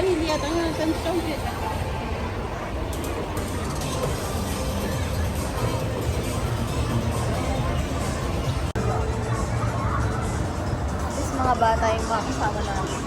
lihat ang tensyon kita. At least mga bata yung mga kasama namin.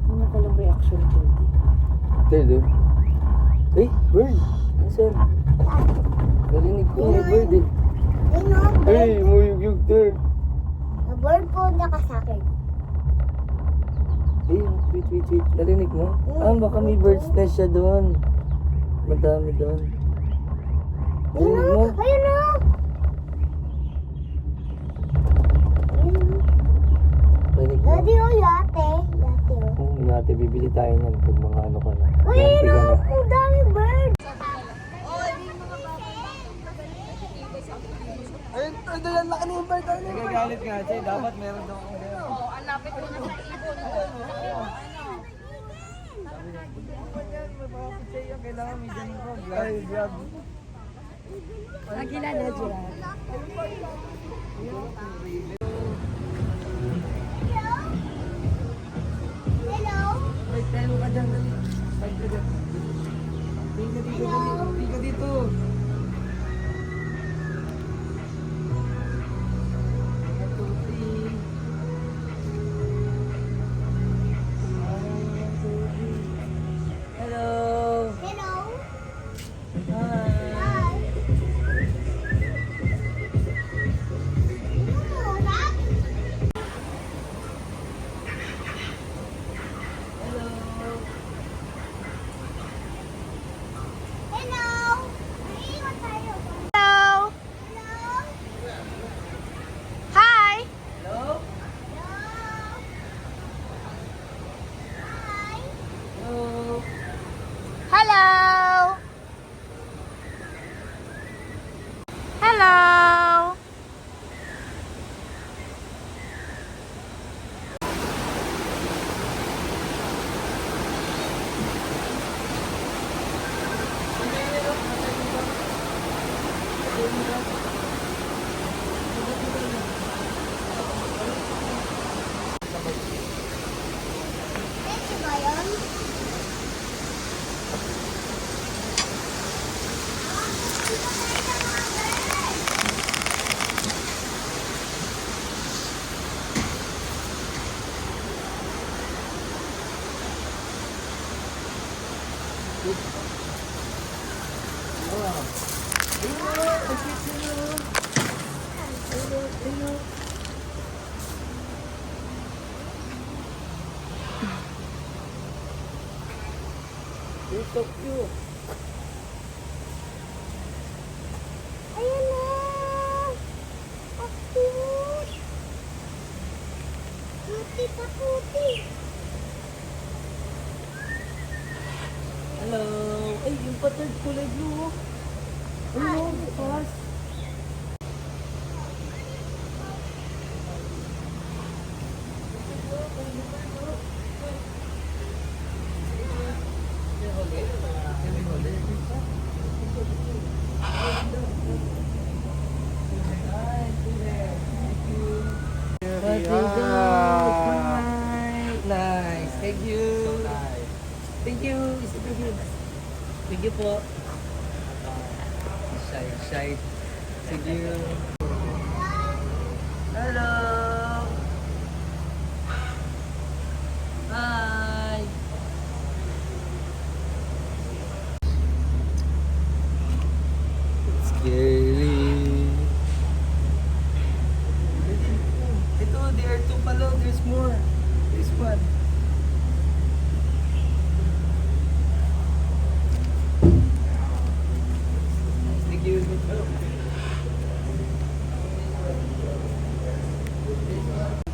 Ano palang reaction ko? There. Eh, bird. Nasaan? Narinig ko may bird eh. Hey, muyug-yug there. Bird po nakasakin. Eh, wait. Narinig mo? Ah, baka may bird's nest siya doon. Madami doon. Narinig mo? Ayun na! Narinig mo? Daddy, oh, yate. Yate, oh. Oo, yate, bibili tayo niyan pag mga ano ka na. Uy, Yate ka na. ang dami bird. Ayun, ang laki ng bird. Nagagalit nga siya, dapat meron daw akong gano'n. Oo, ang lapit ko na sa ibon. Kailangan may ganun ko. Ay, grab. Agila na dyan. Hello? Ay, tayo ka dyan. Ay, ka dyan. Tingka dito. Hello. Hello? Hi. Hi. Hello? Wow. Ayun, ang cute nyo. Ayun. You're so cute. Ayan na! Ang cute! Cutie ka, cutie! Hello. Ay, yung patag kulay blue. Ayun, bukas. Nice. Thank you. Thank you. Thank you po. Shy. Thank you. Hello. Hi. It's scary. Ito, there are two pala. There's more. There's one. Thank you.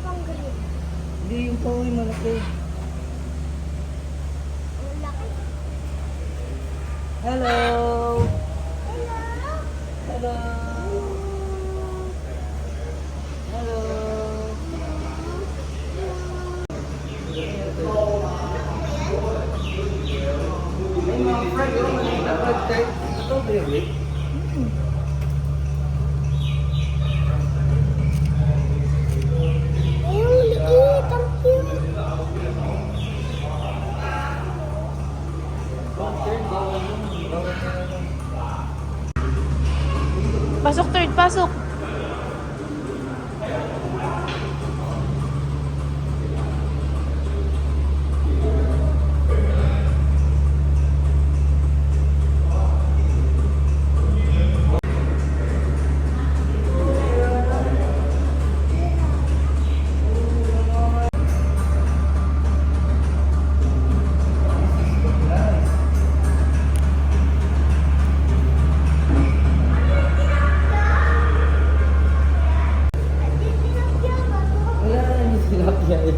Pang green. Hindi, yung kahoy malaki. Ang laki. Hello. Hello! Hello. Hello. May mga frog, oh, maliit na frog type. Ito, baby. Ayun, liit! Ang cute! Pasok, third, pasok. Wala na yung tilapia eh.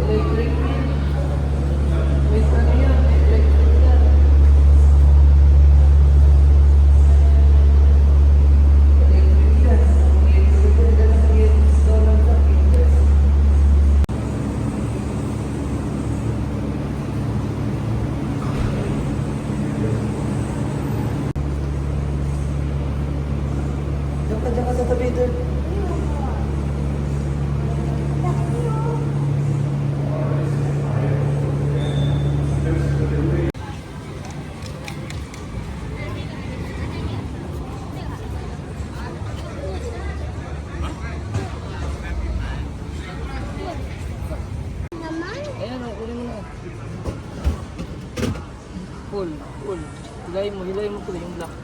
Electric wheel. Wait, ano yan? Electric yan. Electric yan. Electric yan. Donald Trump. Diyan ka sa tabi doon. Naman? Ayan o, kunin mo na. Pull. Hilahin mo pula yung black.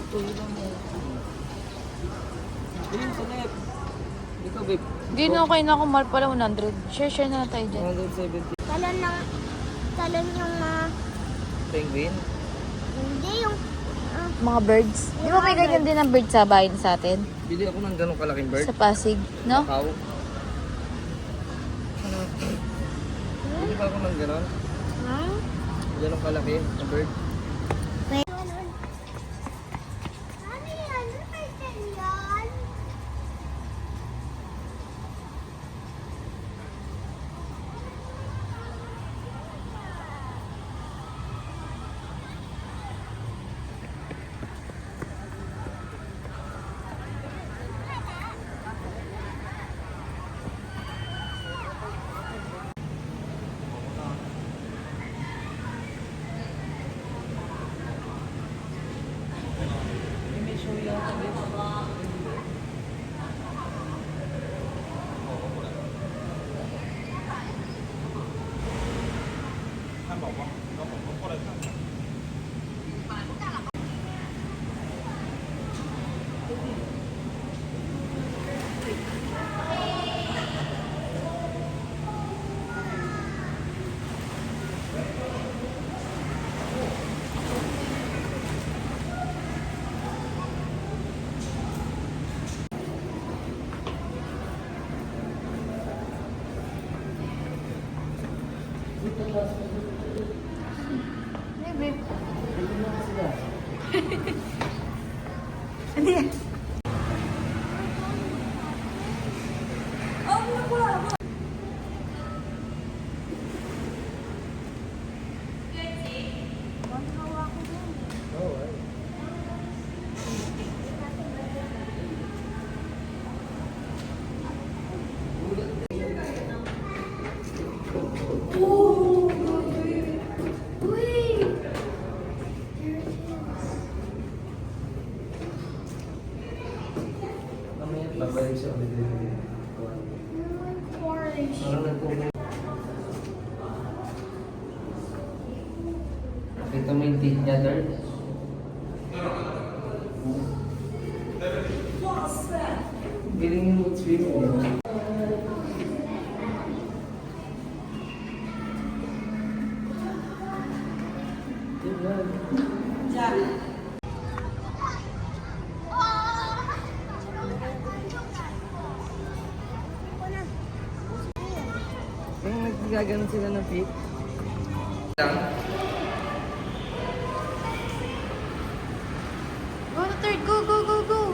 Ito, hilahin mo. Ayun, sa left. Ikaw, babe. Hindi na okay na ako, mahal pala 100. Share na tayo dyan. 170. Talon yung Penguin. hindi yung Mga birds. Di ba may ganyan din ang bird sa bahay sa atin? Bili ako ng ganong kalaking bird. Sa Pasig, no? Tao. Bili ba ako ng ganon? Ganong kalaki na bird. ano yan? Ano yan? Babalik siya ulit. Parang nagpupunta. Nakita mo yung teeth niya, Dad? Galing yung mag-swim. Yung nagkaganon sila ng feet. Go to third. Go, go, go, go.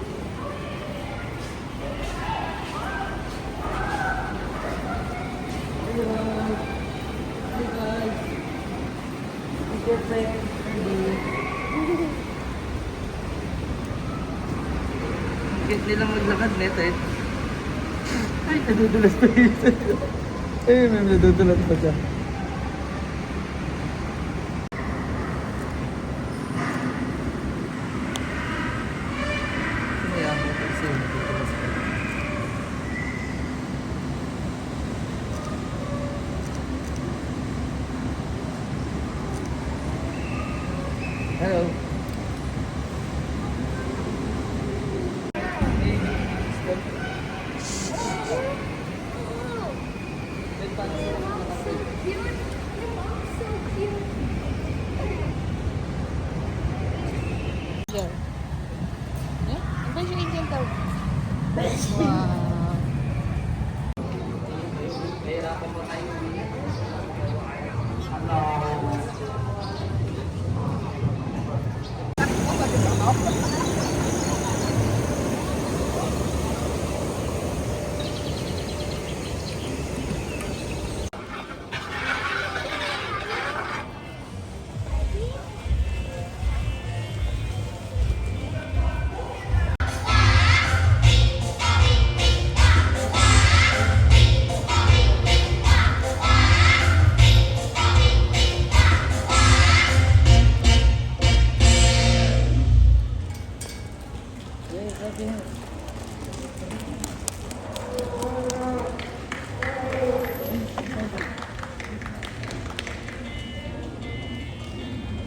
Hey guys! It's your friend, Andy. Cute nilang maglakad, Netet. Ay, nadudulas pa yun. Ay, may nadudulas pa siya. Kaya ako kasi nadudulas pa. Hello. Ang ba yung Indian daw? Wow. Yeah.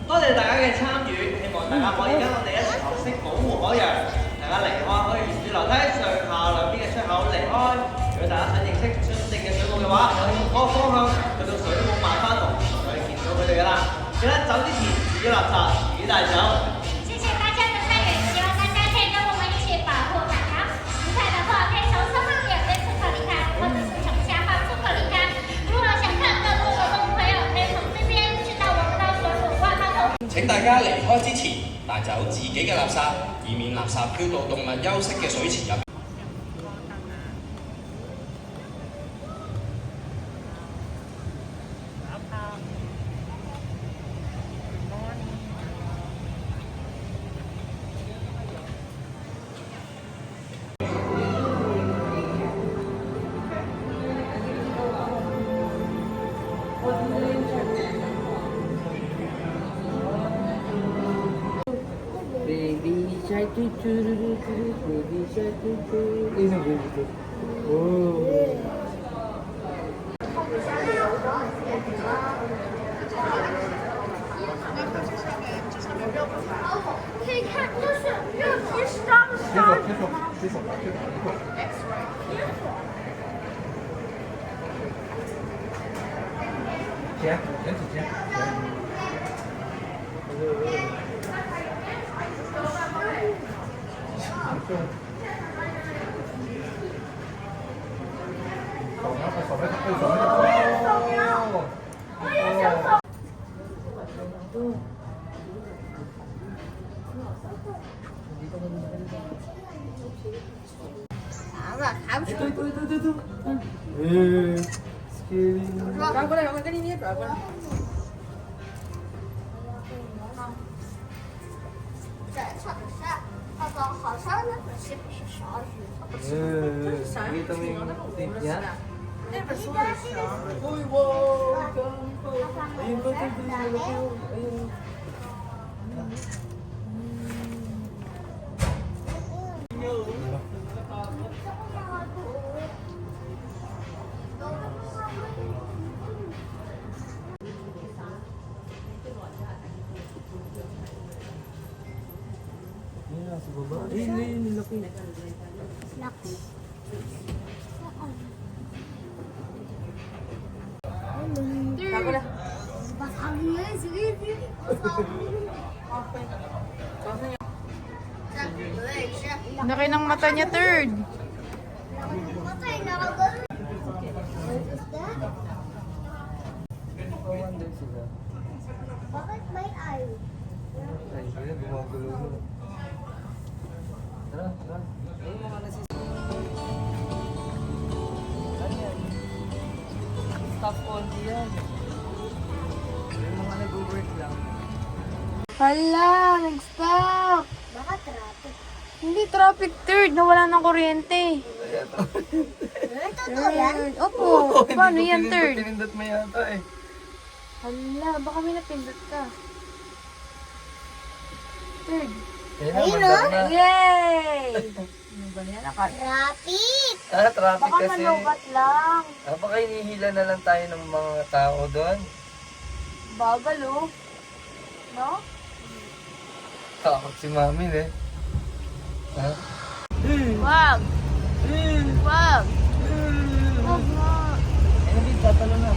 多謝大家嘅參與，希望大家可以跟我哋一齊學識保護海洋。大家離開可以沿住樓梯上下兩邊嘅出口離開。如果大家想認識真正嘅水母嘅話，可以從嗰個方向去到水母漫花道，就可以見到佢哋噶啦。記得走之前自己垃圾自己帶走。謝謝大家的參與，希望大家可以跟我們一起保護海洋。離開的話，可以從三號點對出口離開，或者是從下方出口離開。如果想看更多的動物朋友，可以從這邊去到我們的水母萬花筒。請大家離開之前帶走自己嘅垃圾，以免垃圾飄到動物休息嘅水池入。Baby shark, doo doo doo doo doo, baby shark, doo doo. Ayun ang baby ko. Oh. 可以看，就是热皮烧烧。姐，连几天？转过来，我给你转过来。在场上，爸爸好像那个是不是鲨鱼？它不是。 Nakita mo yung tip niya? Ayun pa, tip niya. Ayun. Laki ng mata niya, third. Wonder sila. Bakit may eye? Ay, sila gumagulo na. Tara, tara. Ayun mga nasis... Ano yan? Stop only yan. Yung mga nag-work lang. Hala, nag-stop. Baka traffic. Hindi traffic, third. Nawala ng kuryente. Totoo yan? Third. Opo. Paano yan, third? Pinindot mo yata eh. Hala, baka may napindot ka. Third. Ayun, oh. Yay! Ano ba yan? Traffic! Traffic Baka kasi. nalubat lang. Baka hinihila na lang tayo ng mga tao doon. Bagal, oh. No? Takot si Mami eh. Ha? Wag! Wag! Wag nga. Eh, hindi, tatalo na.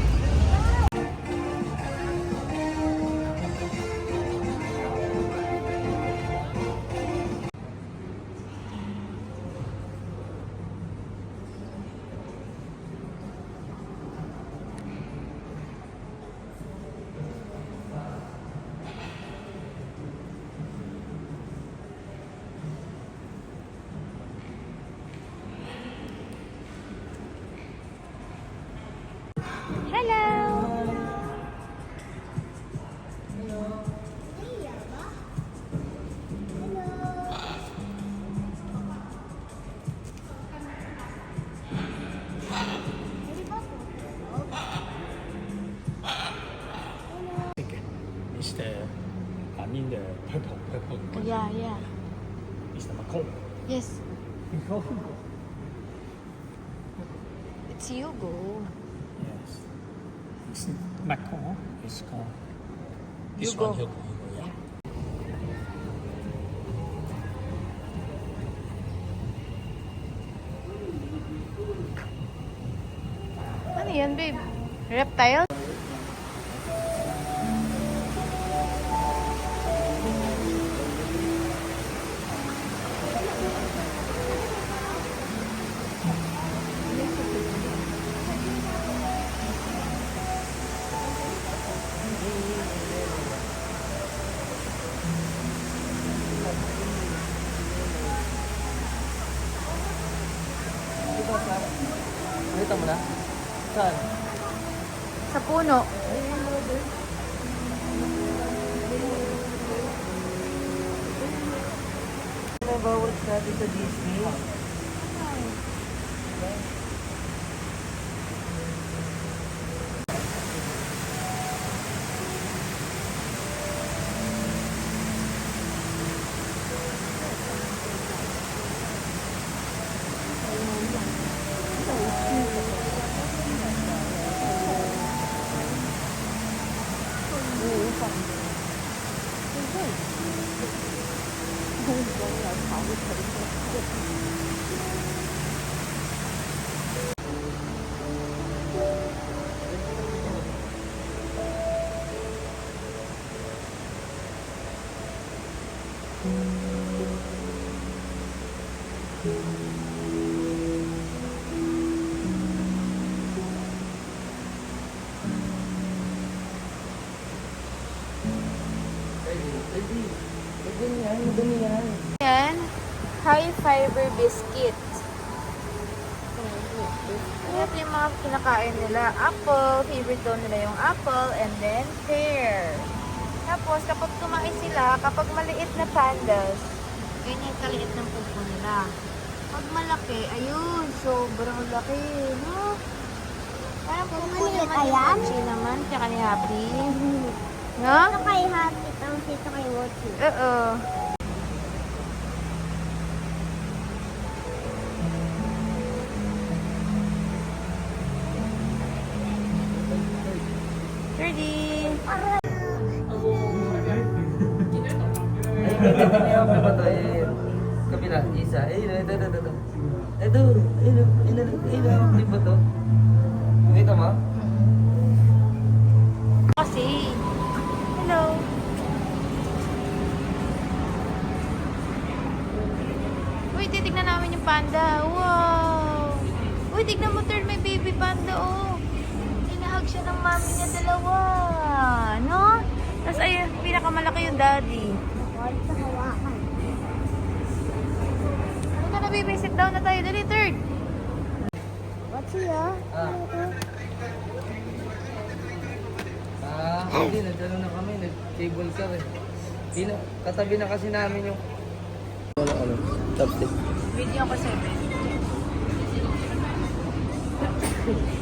It's the, I mean the purple. Yeah, yeah. It's the Macron. Yes. It's Hugo. Yes. It's Macron. It's called. This Hugo. one, Hugo, yeah. Ano yan, babe? Reptile? Nakita mo na? Saan? Sa puno. Nabawal natin sa Disney. Yan. High fiber biscuit. Ito yung mga kinakain nila. Apple. Favorite daw nila yung apple. And then pear. Tapos, kapag kumain sila, kapag maliit na pandas, ganyan kaliit ng pupo nila. Pag malaki, ayun, sobrang laki. No? Parang pupo maliit, naman yung ayan? Mochi naman. Tsaka ni Happy. No? Ito kay Happy, tapos ito kay Mochi. Oo. Ready? Ay, hindi niya kapatay. Kabila, isa. Eh, Ito. Ito, di ba to? Kita mo? Kasi, hello. Uy, titignan namin yung panda. Wow. Uy, tignan mo, third, may baby panda, oh. Hinahag siya ng mami niya dalawa. No? Tapos ayun, pinakamalaki yung daddy. Wala sa hawakan. Ano ka na, baby? Sit down na tayo. Dali, third. What's here? Hindi, nagdano na kami, nag-cable car eh. Katabi na kasi namin yung... Chopstick. Video ko 7.